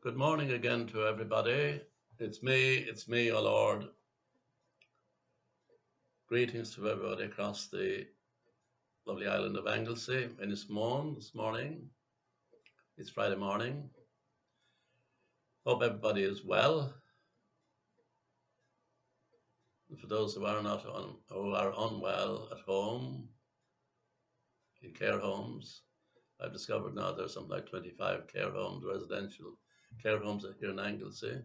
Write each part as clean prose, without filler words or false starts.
Good morning again to everybody. It's me, O Lord. Greetings to everybody across the lovely island of Anglesey in this morning. It's Friday morning. Hope everybody is well. And for those who are unwell at home, in care homes, I've discovered now there's something like 25 care homes, residential care homes here in Anglesey.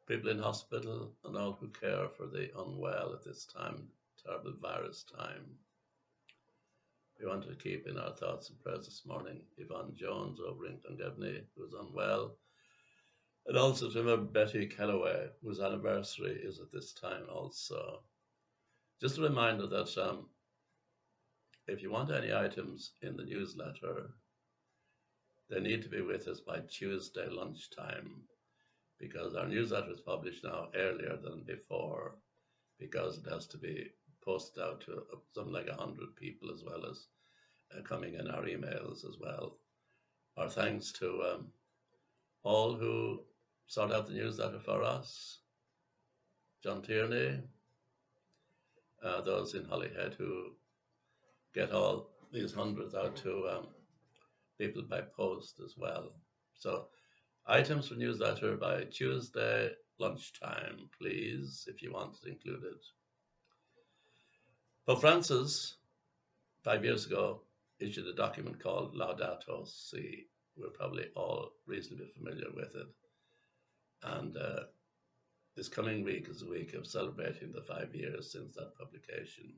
People in hospital and all who care for the unwell at this time, terrible virus time. We want to keep in our thoughts and prayers this morning Yvonne Jones over in Clongevney, who is unwell, and also to remember Betty Calloway, whose anniversary is at this time also. Just a reminder that if you want any items in the newsletter, they need to be with us by Tuesday lunchtime, because our newsletter is published now earlier than before, because it has to be posted out to something like 100 people, as well as coming in our emails as well. Our thanks to all who sort out the newsletter for us. John Tierney, those in Holyhead who get all these hundreds out to people by post as well. So items for newsletter by Tuesday lunchtime, please, if you want it included. Pope Francis, 5 years ago, issued a document called Laudato Si. We're probably all reasonably familiar with it. And this coming week is a week of celebrating the 5 years since that publication.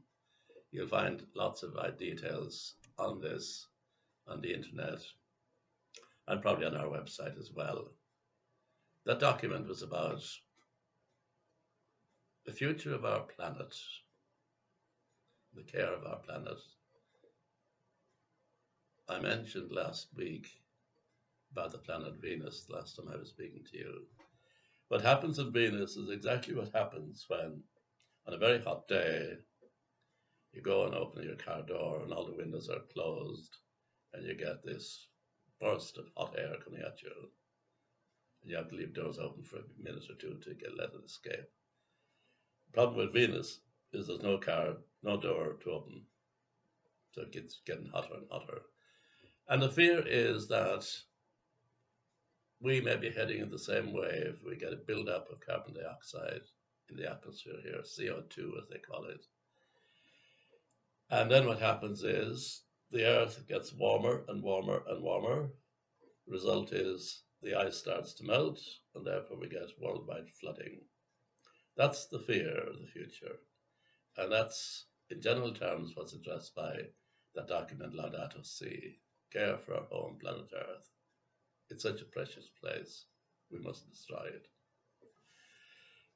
You'll find lots of details on this on the internet and probably on our website as well. That document was about the future of our planet, the care of our planet. I mentioned last week about the planet Venus, the last time I was speaking to you. What happens on Venus is exactly what happens when, on a very hot day, you go and open your car door and all the windows are closed and you get this burst of hot air coming at you. And you have to leave doors open for a minute or two to let it escape. The problem with Venus is there's no car, no door to open. So it gets getting hotter and hotter. And the fear is that we may be heading in the same way if we get a buildup of carbon dioxide in the atmosphere here, CO2 as they call it. And then what happens is the Earth gets warmer and warmer and warmer. The result is the ice starts to melt, and therefore we get worldwide flooding. That's the fear of the future. And that's, in general terms, what's addressed by that document, Laudato Si, care for our home planet Earth. It's such a precious place. We mustn't destroy it.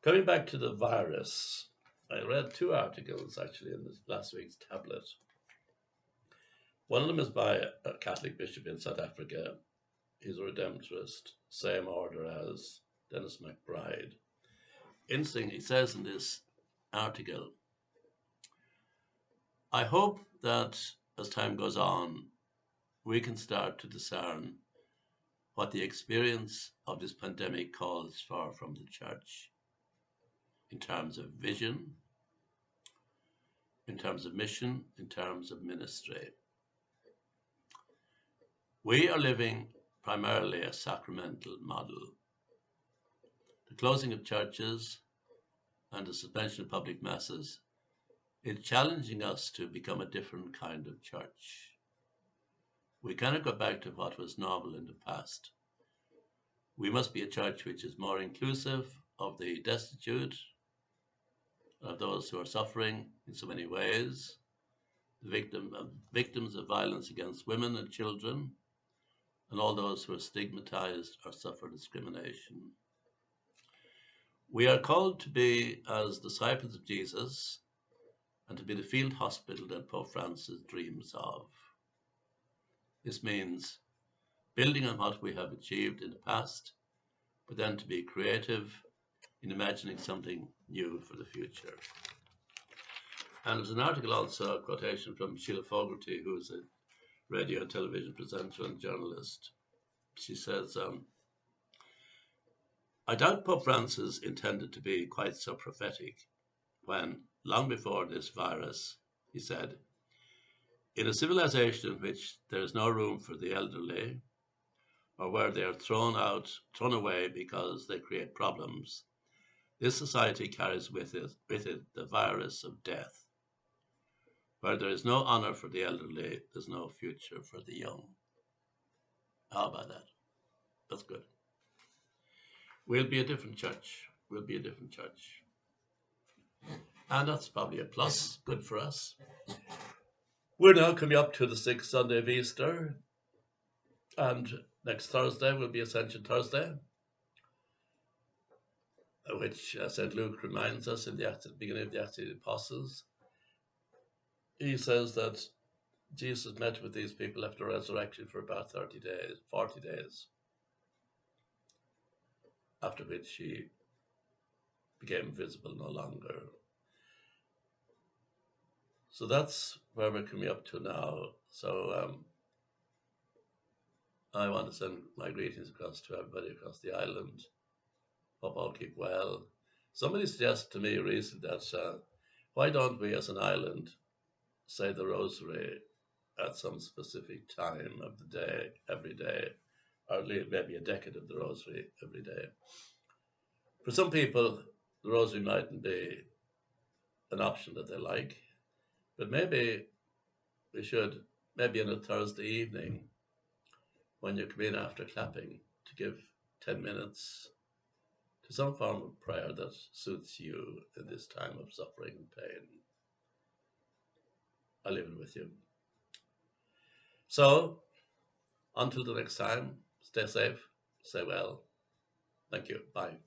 Coming back to the virus, I read 2 articles actually in this last week's tablet. One of them is by a Catholic bishop in South Africa. He's a Redemptorist, same order as Dennis McBride. Interesting, he says in this article, I hope that as time goes on, we can start to discern what the experience of this pandemic calls for from the church in terms of vision, in terms of mission, in terms of ministry. We are living primarily a sacramental model. The closing of churches and the suspension of public masses is challenging us to become a different kind of church. We cannot go back to what was normal in the past. We must be a church which is more inclusive of the destitute, of those who are suffering in so many ways, the victims of violence against women and children, and all those who are stigmatized or suffer discrimination. We are called to be as disciples of Jesus and to be the field hospital that Pope Francis dreams of. This means building on what we have achieved in the past, but then to be creative in imagining something new for the future. And there's an article also, a quotation from Sheila Fogarty, who is a radio and television presenter and journalist. She says, I doubt Pope Francis intended to be quite so prophetic when, long before this virus, he said, in a civilization in which there is no room for the elderly, or where they are thrown away because they create problems, this society carries with it the virus of death. Where there is no honor for the elderly, there's no future for the young. How about that? That's good. We'll be a different church. We'll be a different church. And that's probably a plus. Good for us. We're now coming up to the sixth Sunday of Easter. And next Thursday will be Ascension Thursday, which St. Luke reminds us in the beginning of the Acts of the Apostles. He says that Jesus met with these people after resurrection for about 30 days, 40 days, after which he became visible no longer. So that's where we're coming up to now. So I want to send my greetings across to everybody across the island. Hope all keep well. Somebody suggested to me recently that why don't we as an island say the rosary at some specific time of the day, every day, or maybe a decade of the rosary every day. For some people, the rosary mightn't be an option that they like, but maybe we should, maybe on a Thursday evening, when you come in after clapping, to give 10 minutes to some form of prayer that suits you in this time of suffering and pain. I leave it with you. So, until the next time, stay safe, stay well. Thank you. Bye.